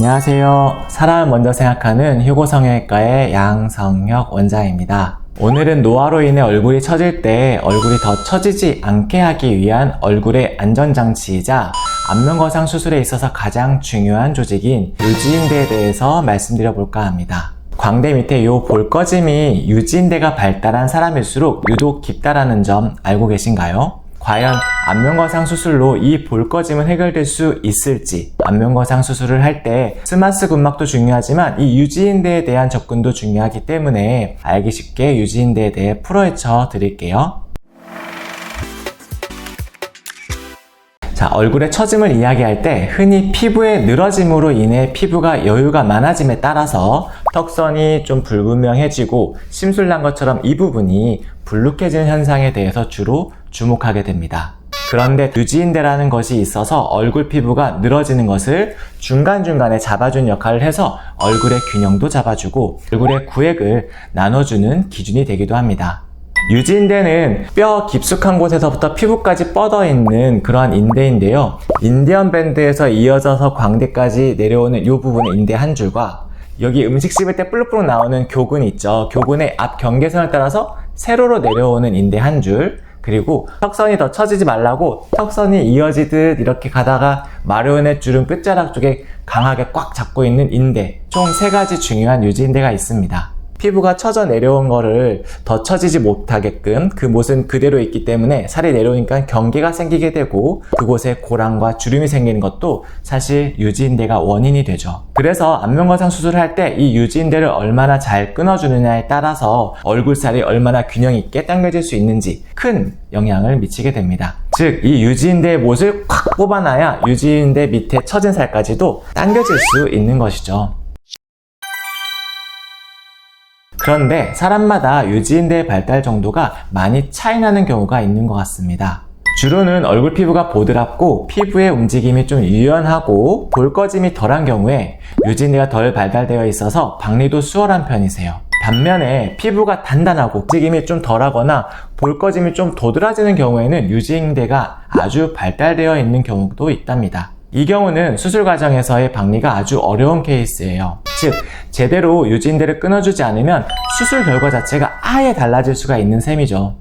안녕하세요. 사람을 먼저 생각하는 휴고성형외과의 양성혁 원장입니다. 오늘은 노화로 인해 얼굴이 처질 때 얼굴이 더 처지지 않게 하기 위한 얼굴의 안전장치이자 안면거상 수술에 있어서 가장 중요한 조직인 유지인대에 대해서 말씀드려 볼까 합니다. 광대 밑에 요 볼꺼짐이 유지인대가 발달한 사람일수록 유독 깊다라는 점 알고 계신가요? 과연 안면거상 수술로 이 볼꺼짐은 해결될 수 있을지, 안면거상 수술을 할 때 스마스 근막도 중요하지만 이 유지인대에 대한 접근도 중요하기 때문에 알기 쉽게 유지인대에 대해 풀어헤쳐 드릴게요. 자, 얼굴의 처짐을 이야기할 때 흔히 피부의 늘어짐으로 인해 피부가 여유가 많아짐에 따라서 턱선이 좀 불분명해지고 심술난 것처럼 이 부분이 불룩해지는 현상에 대해서 주로 주목하게 됩니다. 그런데 유지인대라는 것이 있어서 얼굴 피부가 늘어지는 것을 중간중간에 잡아주는 역할을 해서 얼굴의 균형도 잡아주고 얼굴의 구획을 나눠주는 기준이 되기도 합니다. 유지인대는 뼈 깊숙한 곳에서부터 피부까지 뻗어 있는 그러한 인대인데요. 인디언 밴드에서 이어져서 광대까지 내려오는 이 부분의 인대 한 줄과 여기 음식 씹을 때 뿌룩뿌룩 나오는 교근 있죠. 교근의 앞 경계선을 따라서 세로로 내려오는 인대 한 줄, 그리고 턱선이 더 처지지 말라고 턱선이 이어지듯 이렇게 가다가 마르오넷 주름 끝자락 쪽에 강하게 꽉 잡고 있는 인대, 총 3가지 중요한 유지인대가 있습니다. 피부가 처져 내려온 거를 더 처지지 못하게끔 그 못은 그대로 있기 때문에 살이 내려오니까 경계가 생기게 되고 그곳에 고랑과 주름이 생기는 것도 사실 유지인대가 원인이 되죠. 그래서 안면거상 수술을 할 때 이 유지인대를 얼마나 잘 끊어주느냐에 따라서 얼굴살이 얼마나 균형 있게 당겨질 수 있는지 큰 영향을 미치게 됩니다. 즉, 이 유지인대의 못을 콱 뽑아놔야 유지인대 밑에 처진 살까지도 당겨질 수 있는 것이죠. 그런데 사람마다 유지인대의 발달 정도가 많이 차이나는 경우가 있는 것 같습니다. 주로는 얼굴 피부가 보드랍고 피부의 움직임이 좀 유연하고 볼꺼짐이 덜한 경우에 유지인대가 덜 발달되어 있어서 박리도 수월한 편이세요. 반면에 피부가 단단하고 움직임이 좀 덜하거나 볼꺼짐이 좀 도드라지는 경우에는 유지인대가 아주 발달되어 있는 경우도 있답니다. 이 경우는 수술 과정에서의 박리가 아주 어려운 케이스예요. 즉, 제대로 유지인대를 끊어주지 않으면 수술 결과 자체가 아예 달라질 수가 있는 셈이죠.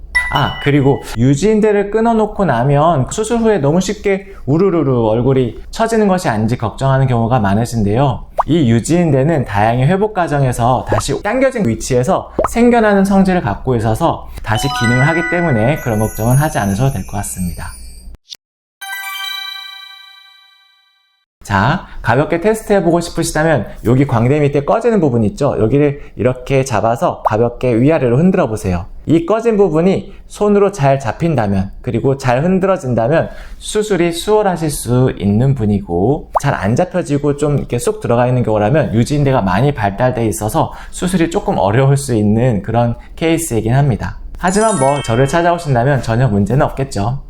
그리고 유지인대를 끊어놓고 나면 수술 후에 너무 쉽게 우르르르 얼굴이 처지는 것이 아닌지 걱정하는 경우가 많으신데요. 이 유지인대는 다양한 회복 과정에서 다시 당겨진 위치에서 생겨나는 성질을 갖고 있어서 다시 기능을 하기 때문에 그런 걱정은 하지 않으셔도 될 것 같습니다. 자, 가볍게 테스트해보고 싶으시다면 여기 광대 밑에 꺼지는 부분 있죠? 여기를 이렇게 잡아서 가볍게 위아래로 흔들어 보세요. 이 꺼진 부분이 손으로 잘 잡힌다면, 그리고 잘 흔들어진다면 수술이 수월하실 수 있는 분이고, 잘 안 잡혀지고 좀 이렇게 쏙 들어가 있는 경우라면 유지인대가 많이 발달되어 있어서 수술이 조금 어려울 수 있는 그런 케이스이긴 합니다. 하지만 저를 찾아오신다면 전혀 문제는 없겠죠.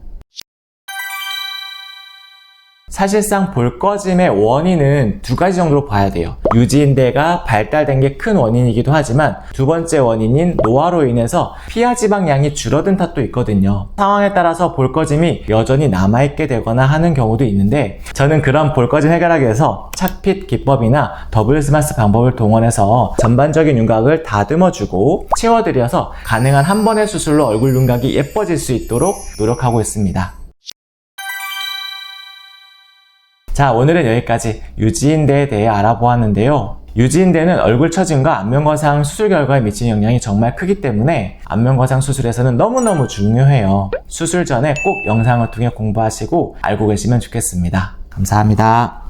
사실상 볼꺼짐의 원인은 2가지 정도로 봐야 돼요. 유지인대가 발달된 게 큰 원인이기도 하지만 두 번째 원인인 노화로 인해서 피하지방량이 줄어든 탓도 있거든요. 상황에 따라서 볼꺼짐이 여전히 남아있게 되거나 하는 경우도 있는데 저는 그런 볼꺼짐 해결하기 위해서 착핏 기법이나 더블 스마스 방법을 동원해서 전반적인 윤곽을 다듬어주고 채워드려서 가능한 한 번의 수술로 얼굴 윤곽이 예뻐질 수 있도록 노력하고 있습니다. 자, 오늘은 여기까지 유지인대에 대해 알아보았는데요. 유지인대는 얼굴 처짐과 안면거상 수술 결과에 미치는 영향이 정말 크기 때문에 안면거상 수술에서는 너무너무 중요해요. 수술 전에 꼭 영상을 통해 공부하시고 알고 계시면 좋겠습니다. 감사합니다.